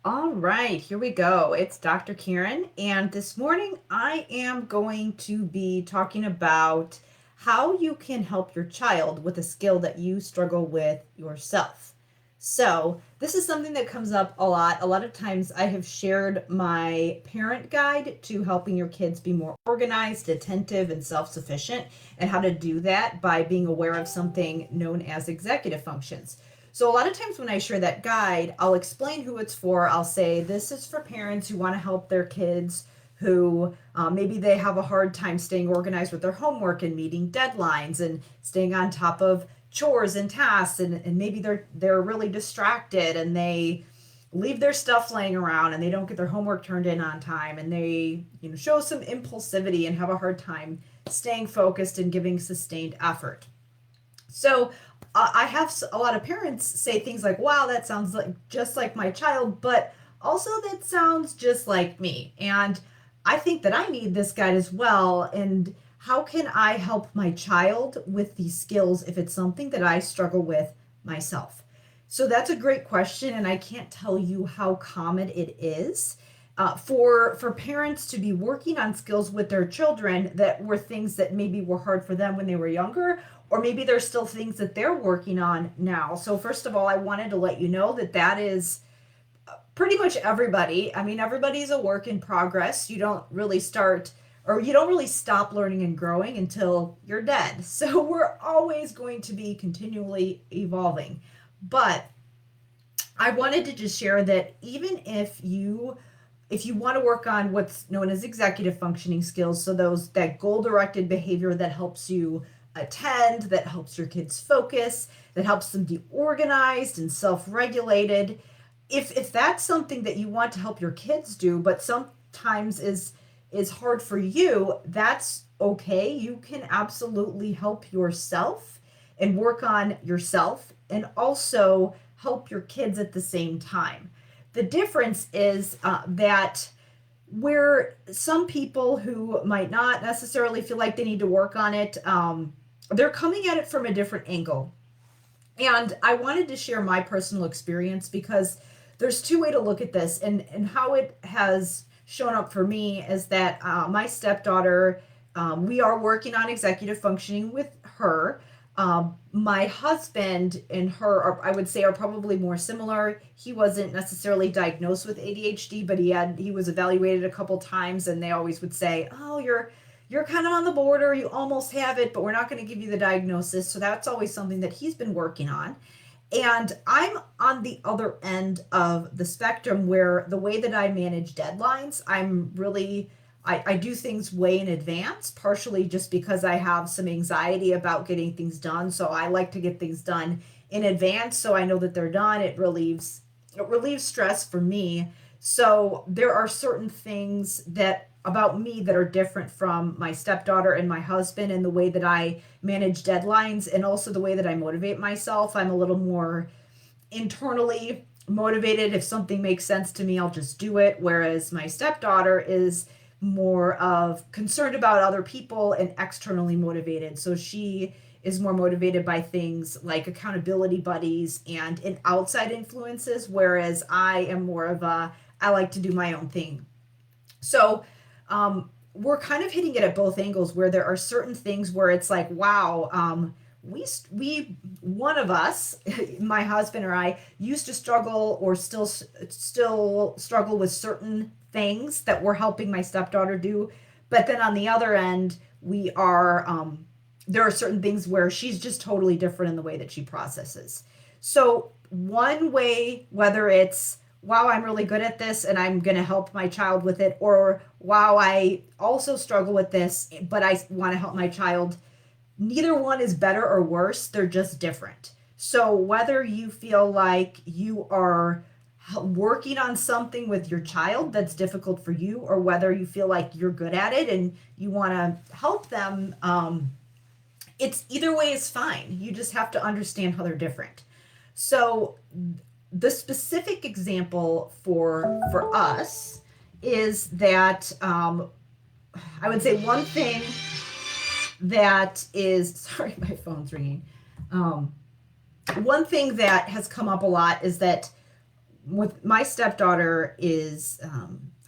All right, here we go. It's Dr. Karen, and this morning I am going to be talking about how you can help your child with a skill that you struggle with yourself. So, this is something that comes up a lot. A lot of times I have shared my parent guide to helping your kids be more organized, attentive, and self sufficient, and how to do that by being aware of something known as executive functions. So a lot of times when I share that guide, I'll explain who it's for. I'll say this is for parents who want to help their kids who maybe they have a hard time staying organized with their homework and meeting deadlines and staying on top of chores and tasks, and maybe they're really distracted and they leave their stuff laying around and they don't get their homework turned in on time, and they show some impulsivity and have a hard time staying focused and giving sustained effort. So I have a lot of parents say things like, wow, that sounds like just like my child, but also that sounds just like me. And I think that I need this guide as well. And how can I help my child with these skills if it's something that I struggle with myself? So that's a great question, and I can't tell you how common it is for parents to be working on skills with their children that were things that maybe were hard for them when they were younger, or maybe there's still things that they're working on now. So first of all, I wanted to let you know that that is pretty much everybody. I mean, everybody's a work in progress. You don't really start or you don't really stop learning and growing until you're dead. So we're always going to be continually evolving. But I wanted to just share that even if you want to work on what's known as executive functioning skills, so those that goal-directed behavior that helps you attend, that helps your kids focus, that helps them be organized and self-regulated, if that's something that you want to help your kids do, but sometimes is hard for you, that's okay. You can absolutely help yourself and work on yourself and also help your kids at the same time. The difference is that where some people who might not necessarily feel like they need to work on it, they're coming at it from a different angle. And I wanted to share my personal experience because there's two ways to look at this, and how it has shown up for me is that my stepdaughter, we are working on executive functioning with her. My husband and her are, I would say, are probably more similar. He wasn't necessarily diagnosed with ADHD, but he was evaluated a couple times, and they always would say, "Oh, you're kind of on the border. You almost have it, but we're not going to give you the diagnosis." So that's always something that he's been working on. And I'm on the other end of the spectrum where the way that I manage deadlines, I do things way in advance, partially just because I have some anxiety about getting things done. So I like to get things done in advance so I know that they're done. It relieves stress for me. So there are certain things that about me that are different from my stepdaughter and my husband, and the way that I manage deadlines and also the way that I motivate myself. I'm a little more internally motivated. If something makes sense to me, I'll just do it. Whereas my stepdaughter is more of concerned about other people and externally motivated. So she is more motivated by things like accountability buddies and outside influences, whereas I am more of I like to do my own thing. So we're kind of hitting it at both angles where there are certain things where it's like, wow, we one of us, my husband or I, used to struggle or still struggle with certain things that we're helping my stepdaughter do, but then on the other end, we are there are certain things where she's just totally different in the way that she processes. So one way, whether it's wow, I'm really good at this and I'm going to help my child with it, or wow, I also struggle with this, but I want to help my child, neither one is better or worse. They're just different. So whether you feel like you are working on something with your child that's difficult for you, or whether you feel like you're good at it and you want to help them, it's either way is fine. You just have to understand how they're different. So the specific example for us is that I would say one thing that is sorry, my phone's ringing. One thing that has come up a lot is that with my stepdaughter is,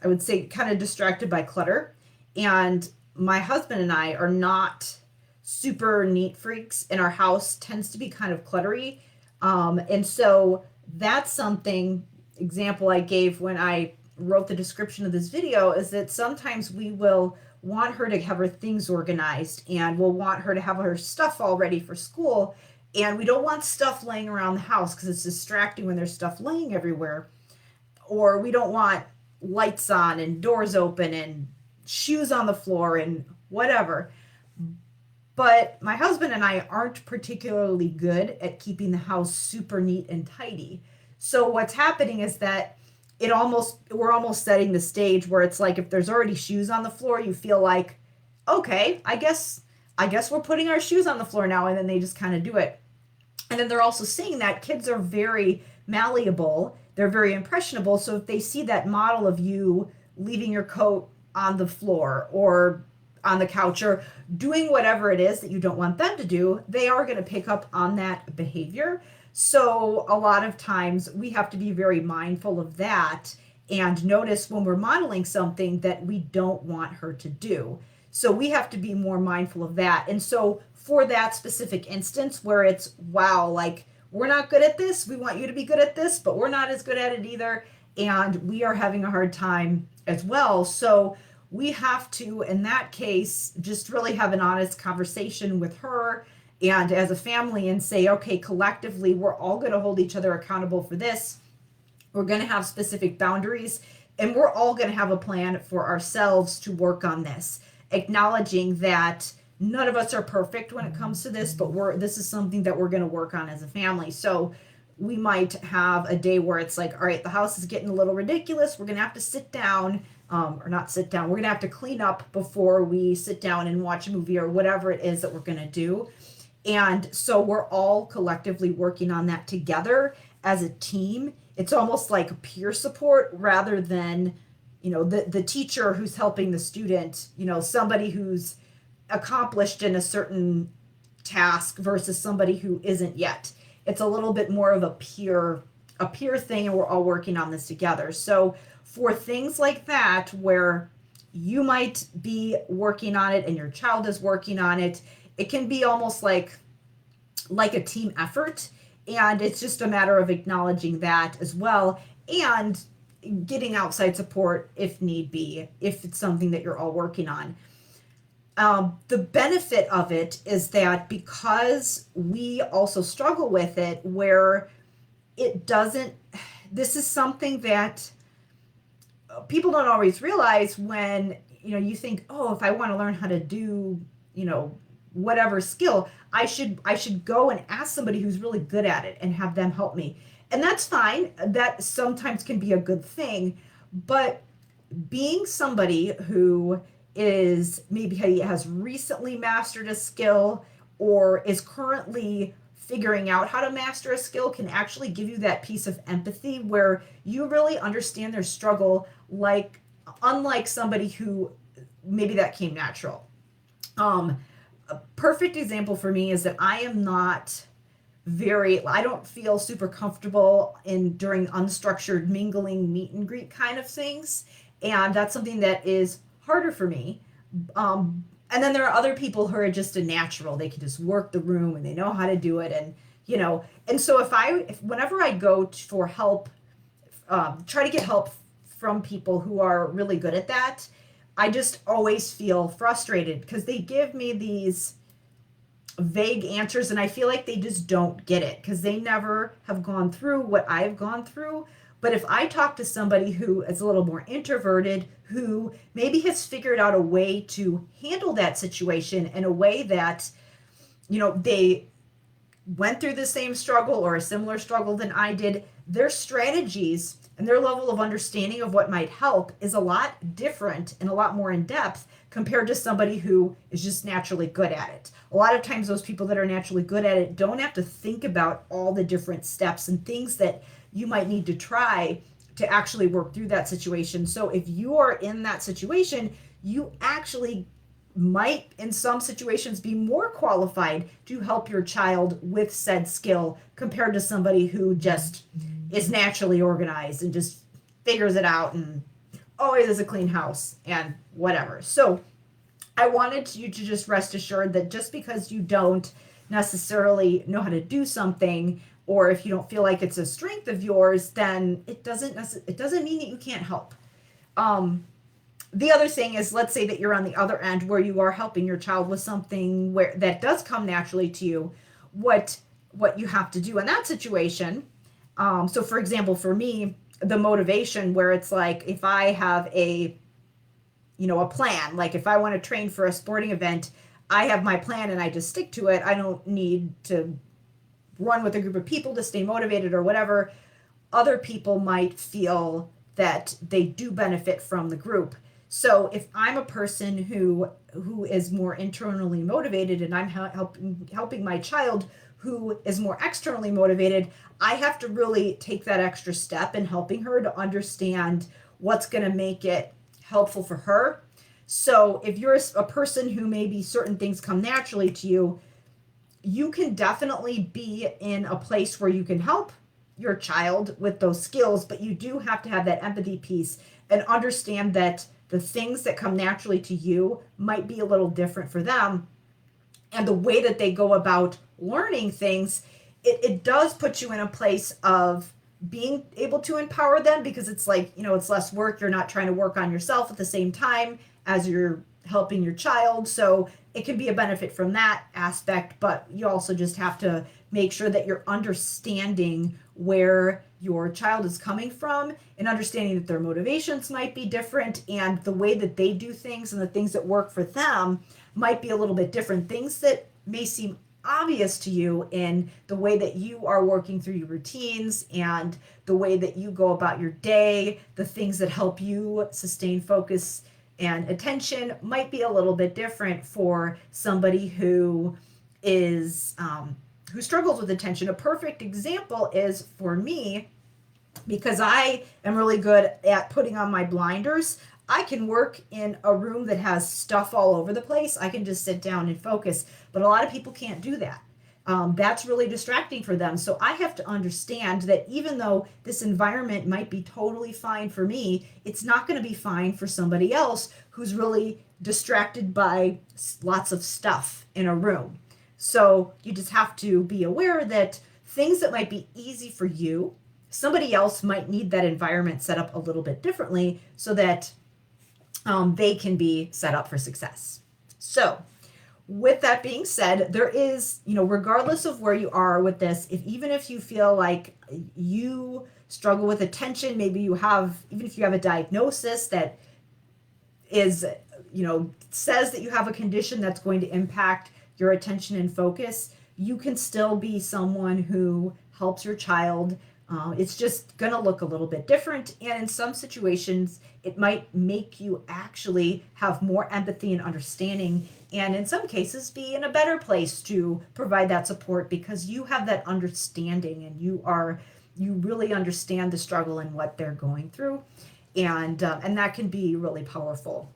I would say, kind of distracted by clutter. And my husband and I are not super neat freaks, and our house tends to be kind of cluttery. And so that's something, example I gave when I wrote the description of this video, is that sometimes we will want her to have her things organized, and we'll want her to have her stuff all ready for school. And we don't want stuff laying around the house because it's distracting when there's stuff laying everywhere. Or we don't want lights on and doors open and shoes on the floor and whatever. But my husband and I aren't particularly good at keeping the house super neat and tidy. So what's happening is that we're almost setting the stage where it's like if there's already shoes on the floor, you feel like, okay, I guess we're putting our shoes on the floor now, and then they just kind of do it. And then they're also saying that kids are very malleable, they're very impressionable. So if they see that model of you leaving your coat on the floor or on the couch or doing whatever it is that you don't want them to do, they are going to pick up on that behavior. So a lot of times we have to be very mindful of that and notice when we're modeling something that we don't want her to do. So we have to be more mindful of that. And so for that specific instance where it's, wow, like we're not good at this, we want you to be good at this, but we're not as good at it either. And we are having a hard time as well. So we have to, in that case, just really have an honest conversation with her and as a family and say, okay, collectively, we're all going to hold each other accountable for this. We're going to have specific boundaries, and we're all going to have a plan for ourselves to work on this, acknowledging that none of us are perfect when it comes to this, but this is something that we're going to work on as a family. So we might have a day where it's like, all right, the house is getting a little ridiculous. We're going to have to sit down, or not sit down. We're going to have to clean up before we sit down and watch a movie or whatever it is that we're going to do. And so we're all collectively working on that together as a team. It's almost like peer support rather than, the teacher who's helping the student, somebody who's accomplished in a certain task versus somebody who isn't yet. It's a little bit more of a peer thing, and we're all working on this together. So for things like that, where you might be working on it and your child is working on it, it can be almost like a team effort. And it's just a matter of acknowledging that as well and getting outside support if need be, if it's something that you're all working on. The benefit of it is that because we also struggle with it, where this is something that people don't always realize when, you think, oh, if I want to learn how to do, whatever skill, I should go and ask somebody who's really good at it and have them help me. And that's fine. That sometimes can be a good thing. But being somebody who is maybe has recently mastered a skill or is currently figuring out how to master a skill can actually give you that piece of empathy where you really understand their struggle, unlike somebody who maybe that came natural. A perfect example for me is that I don't feel super comfortable during unstructured mingling, meet and greet kind of things. And that's something that is harder for me. And then there are other people who are just a natural. They can just work the room and they know how to do it. And so whenever I go for help, try to get help from people who are really good at that, I just always feel frustrated because they give me these vague answers and I feel like they just don't get it because they never have gone through what I've gone through. But if I talk to somebody who is a little more introverted, who maybe has figured out a way to handle that situation in a way that, they went through the same struggle or a similar struggle than I did, their strategies and their level of understanding of what might help is a lot different and a lot more in depth compared to somebody who is just naturally good at it. A lot of times those people that are naturally good at it don't have to think about all the different steps and things that you might need to try to actually work through that situation. So if you are in that situation, you actually might in some situations be more qualified to help your child with said skill compared to somebody who just is naturally organized and just figures it out and always has a clean house and whatever. So I wanted you to just rest assured that just because you don't necessarily know how to do something, or if you don't feel like it's a strength of yours, then it doesn't mean that you can't help. The other thing is, let's say that you're on the other end where you are helping your child with something where that does come naturally to you. What you have to do in that situation. So for example, for me, the motivation where it's like if I have a plan, like if I want to train for a sporting event, I have my plan and I just stick to it. I don't need to run with a group of people to stay motivated or whatever. Other people might feel that they do benefit from the group. So if I'm a person who is more internally motivated and I'm helping my child who is more externally motivated, I have to really take that extra step in helping her to understand what's going to make it helpful for her. So if you're a person who maybe certain things come naturally to you, you can definitely be in a place where you can help your child with those skills, but you do have to have that empathy piece and understand that the things that come naturally to you might be a little different for them. And the way that they go about learning things, it does put you in a place of being able to empower them, because it's like, it's less work. You're not trying to work on yourself at the same time as you're helping your child. So it can be a benefit from that aspect, but you also just have to make sure that you're understanding where your child is coming from and understanding that their motivations might be different and the way that they do things and the things that work for them might be a little bit different. Things that may seem obvious to you in the way that you are working through your routines and the way that you go about your day, the things that help you sustain focus and attention might be a little bit different for somebody who is who struggles with attention. A perfect example is for me, because I am really good at putting on my blinders. I can work in a room that has stuff all over the place. I can just sit down and focus, but a lot of people can't do that. That's really distracting for them. So I have to understand that even though this environment might be totally fine for me, it's not going to be fine for somebody else who's really distracted by lots of stuff in a room. So you just have to be aware that things that might be easy for you, somebody else might need that environment set up a little bit differently so that they can be set up for success. So with that being said, there is, regardless of where you are with this, even if you feel like you struggle with attention, maybe even if you have a diagnosis that is, says that you have a condition that's going to impact your attention and focus, you can still be someone who helps your child. It's just going to look a little bit different. And in some situations, it might make you actually have more empathy and understanding. And in some cases, be in a better place to provide that support because you have that understanding and you really understand the struggle and what they're going through. And that can be really powerful.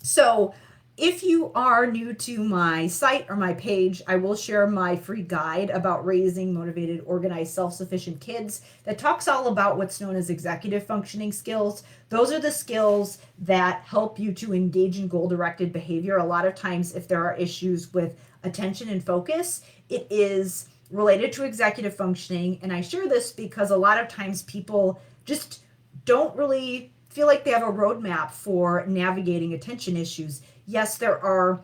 So if you are new to my site or my page, I will share my free guide about raising motivated, organized, self-sufficient kids that talks all about what's known as executive functioning skills. Those are the skills that help you to engage in goal-directed behavior. A lot of times, if there are issues with attention and focus, it is related to executive functioning. And I share this because a lot of times people just don't really feel like they have a roadmap for navigating attention issues. Yes, there are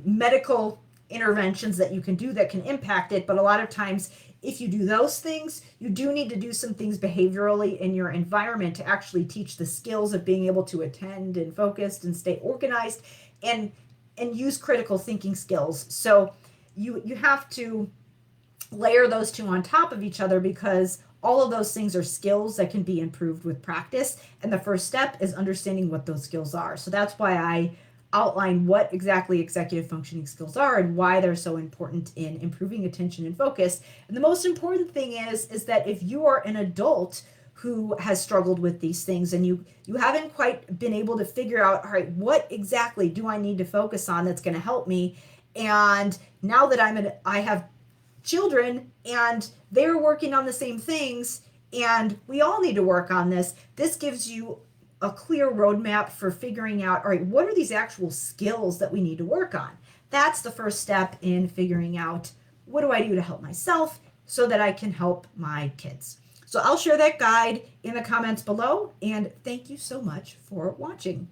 medical interventions that you can do that can impact it, but a lot of times if you do those things, you do need to do some things behaviorally in your environment to actually teach the skills of being able to attend and focused and stay organized and use critical thinking skills. So you have to layer those two on top of each other because all of those things are skills that can be improved with practice. And the first step is understanding what those skills are. So that's why I outline what exactly executive functioning skills are and why they're so important in improving attention and focus. And the most important thing is that if you are an adult who has struggled with these things and you haven't quite been able to figure out, all right, what exactly do I need to focus on that's going to help me? And now that I have children and they're working on the same things, and we all need to work on this. This gives you a clear roadmap for figuring out, all right, what are these actual skills that we need to work on? That's the first step in figuring out, what do I do to help myself so that I can help my kids? So I'll share that guide in the comments below, and thank you so much for watching.